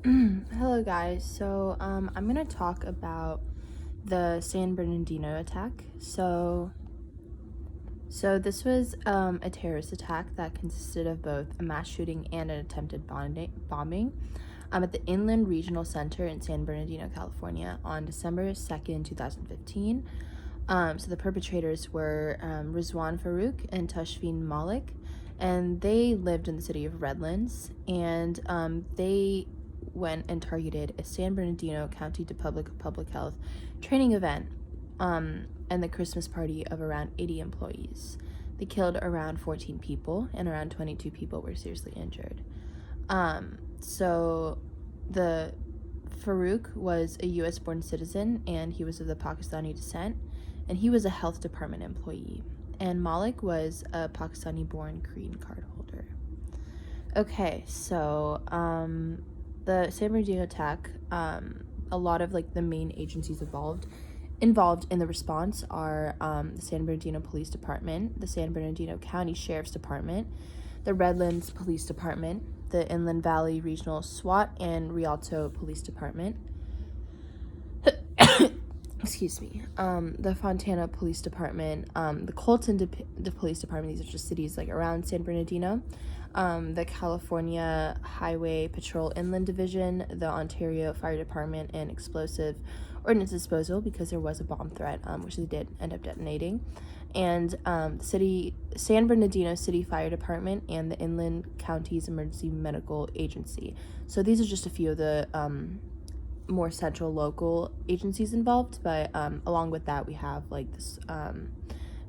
Hello guys. I'm gonna talk about the San Bernardino attack. So this was a terrorist attack that consisted of both a mass shooting and an attempted bombing at the Inland Regional Center in San Bernardino, California on December 2nd, 2015. So the perpetrators were Rizwan Farouk and Tashfeen Malik, and they lived in the city of Redlands, and they went and targeted a San Bernardino County Public Health training event and the Christmas party of around 80 employees. They killed around 14 people, and around 22 people were seriously injured. So the Farouk was a U.S. born citizen, and he was of the Pakistani descent, and he was a health department employee. And Malik was a Pakistani born green card holder. Okay, so the San Bernardino attack, a lot of like the main agencies involved in the response are the San Bernardino Police Department, the San Bernardino County Sheriff's Department, the Redlands Police Department, the Inland Valley Regional SWAT and Rialto Police Department, excuse me, the Fontana Police Department, the Colton Police Department. These are just cities like around San Bernardino, the California Highway Patrol Inland Division, the Ontario Fire Department, and Explosive Ordnance Disposal, because there was a bomb threat, which they did end up detonating, and the San Bernardino City Fire Department, and the Inland County's Emergency Medical Agency. So these are just a few of the more central local agencies involved, but along with that we have like this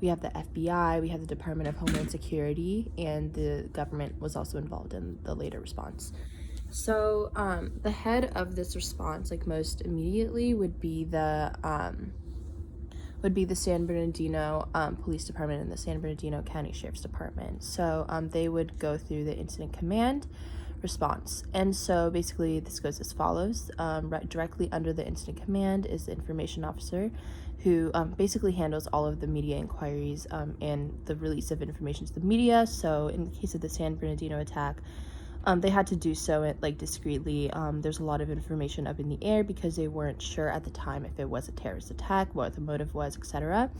we have the FBI, we have the Department of Homeland Security, and the government was also involved in the later response. So the head of this response, like most immediately, would be the San Bernardino Police Department and the San Bernardino County Sheriff's Department. So they would go through the incident command response. And so basically this goes as follows. Right directly under the incident command is the information officer, who basically handles all of the media inquiries and the release of information to the media. So in the case of the San Bernardino attack, they had to do so discreetly. There's a lot of information up in the air because they weren't sure at the time if it was a terrorist attack, what the motive was, etc.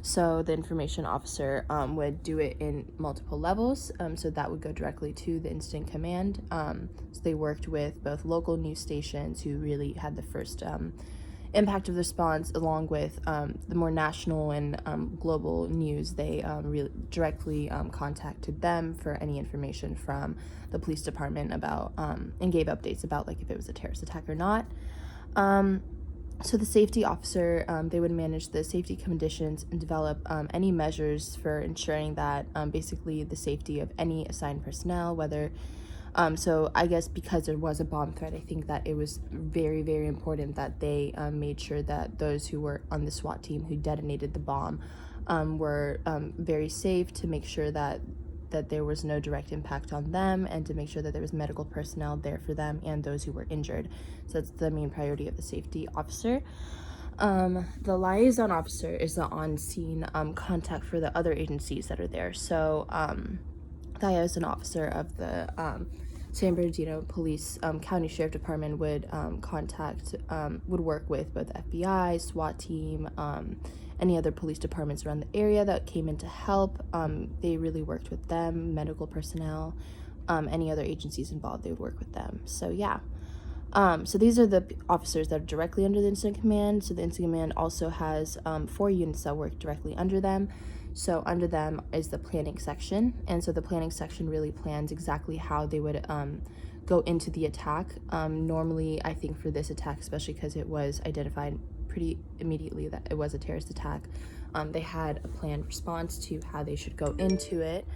So the information officer would do it in multiple levels. So that would go directly to the incident command. So they worked with both local news stations, who really had the first impact of the response, along with the more national and global news. They really directly contacted them for any information from the police department about and gave updates about like if it was a terrorist attack or not. So the safety officer, they would manage the safety conditions and develop any measures for ensuring that basically the safety of any assigned personnel, whether so I guess because there was a bomb threat, I think that it was very, very important that they made sure that those who were on the SWAT team who detonated the bomb were very safe, to make sure that there was no direct impact on them, and to make sure that there was medical personnel there for them and those who were injured. So that's the main priority of the safety officer. The liaison officer is the on-scene contact for the other agencies that are there. So the liaison officer of the San Bernardino Police County Sheriff Department would would work with both FBI, SWAT team, any other police departments around the area that came in to help. They really worked with them, medical personnel, any other agencies involved, they would work with them. So yeah. So these are the officers that are directly under the incident command. So the incident command also has 4 units that work directly under them. So under them is the planning section, and so the planning section really plans exactly how they would go into the attack. Normally, I think for this attack, especially because it was identified pretty immediately that it was a terrorist attack, they had a planned response to how they should go into it.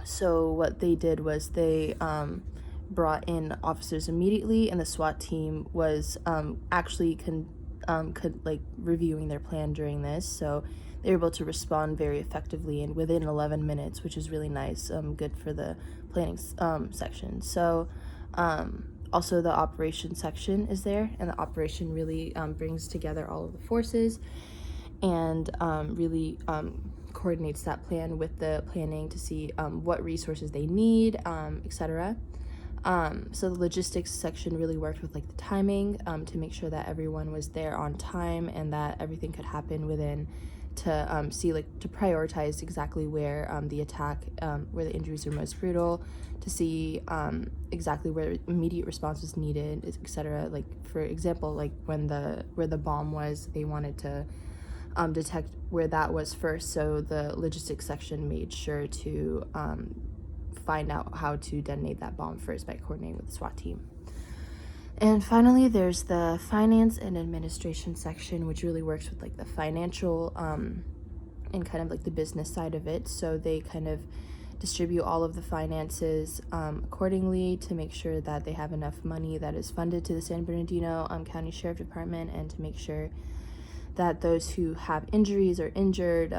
So what they did was they brought in officers immediately, and the SWAT team was actually reviewing their plan during this. So they were able to respond very effectively and within 11 minutes, which is really nice, good for the planning section. So also the operation section is there, and the operation really brings together all of the forces and really coordinates that plan with the planning to see what resources they need, etc. So the logistics section really worked with like the timing to make sure that everyone was there on time and that everything could happen within to see like to prioritize exactly where the attack where the injuries are most brutal, to see exactly where immediate response was needed, etc. Like for example, like where the bomb was, they wanted to detect where that was first, so the logistics section made sure to find out how to detonate that bomb first by coordinating with the SWAT team. And finally, there's the finance and administration section, which really works with like the financial and kind of like the business side of it. So they kind of distribute all of the finances accordingly to make sure that they have enough money that is funded to the San Bernardino County Sheriff Department, and to make sure that those who have injuries or injured,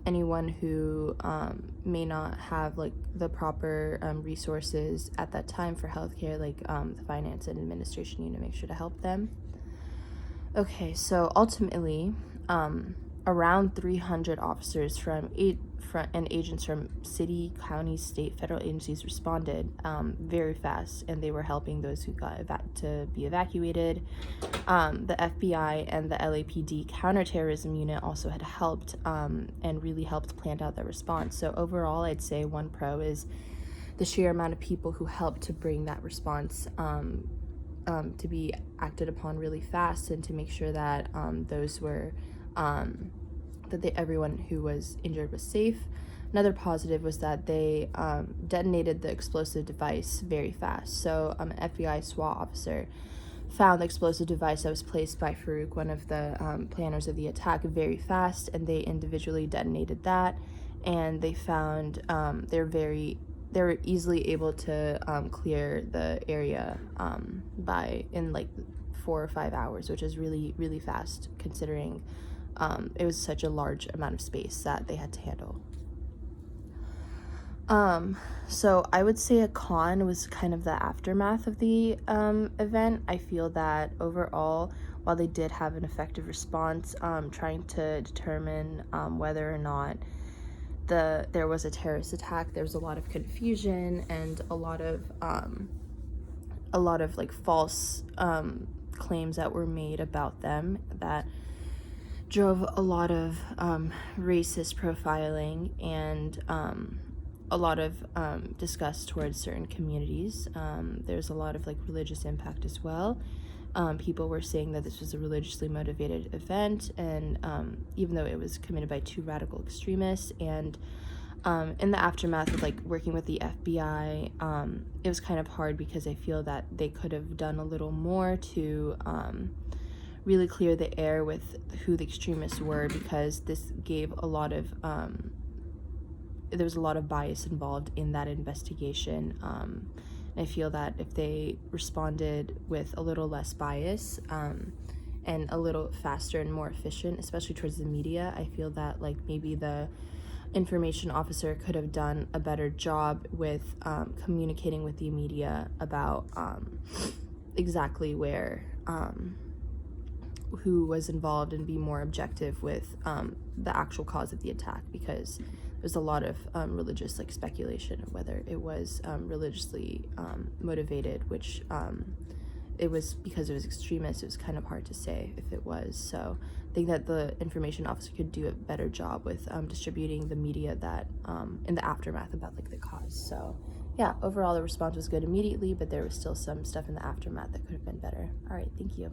anyone who may not have like the proper resources at that time for healthcare, like the finance and administration unit make sure to help them. Okay, so ultimately, around 300 officers and agents from city, county, state, federal agencies responded very fast, and they were helping those who got to be evacuated. The FBI and the LAPD counterterrorism unit also had helped and really helped plan out their response. So overall, I'd say one pro is the sheer amount of people who helped to bring that response to be acted upon really fast, and to make sure that those were everyone who was injured was safe. Another positive was that they detonated the explosive device very fast. So an FBI SWAT officer found the explosive device that was placed by Farouk, one of the planners of the attack, very fast, and they individually detonated that. And they found they were easily able to clear the area in like 4 or 5 hours, which is really, really fast considering it was such a large amount of space that they had to handle. So I would say a con was kind of the aftermath of the event. I feel that overall, while they did have an effective response, trying to determine whether or not there was a terrorist attack, there was a lot of confusion and a lot of like false claims that were made about them that drove a lot of racist profiling and a lot of disgust towards certain communities. There's a lot of like religious impact as well. People were saying that this was a religiously motivated event, and even though it was committed by 2 radical extremists, and in the aftermath of like working with the FBI, it was kind of hard because I feel that they could have done a little more to really clear the air with who the extremists were, because this gave a lot of there was a lot of bias involved in that investigation. I feel that if they responded with a little less bias and a little faster and more efficient, especially towards the media, I feel that like maybe the information officer could have done a better job with communicating with the media about exactly where who was involved, and be more objective with the actual cause of the attack, because there's a lot of religious like speculation of whether it was religiously motivated, which it was because it was extremist. It was kind of hard to say if it was. So I think that the information officer could do a better job with distributing the media that in the aftermath about like the cause. So yeah, overall the response was good immediately, but there was still some stuff in the aftermath that could have been better. All right, thank you.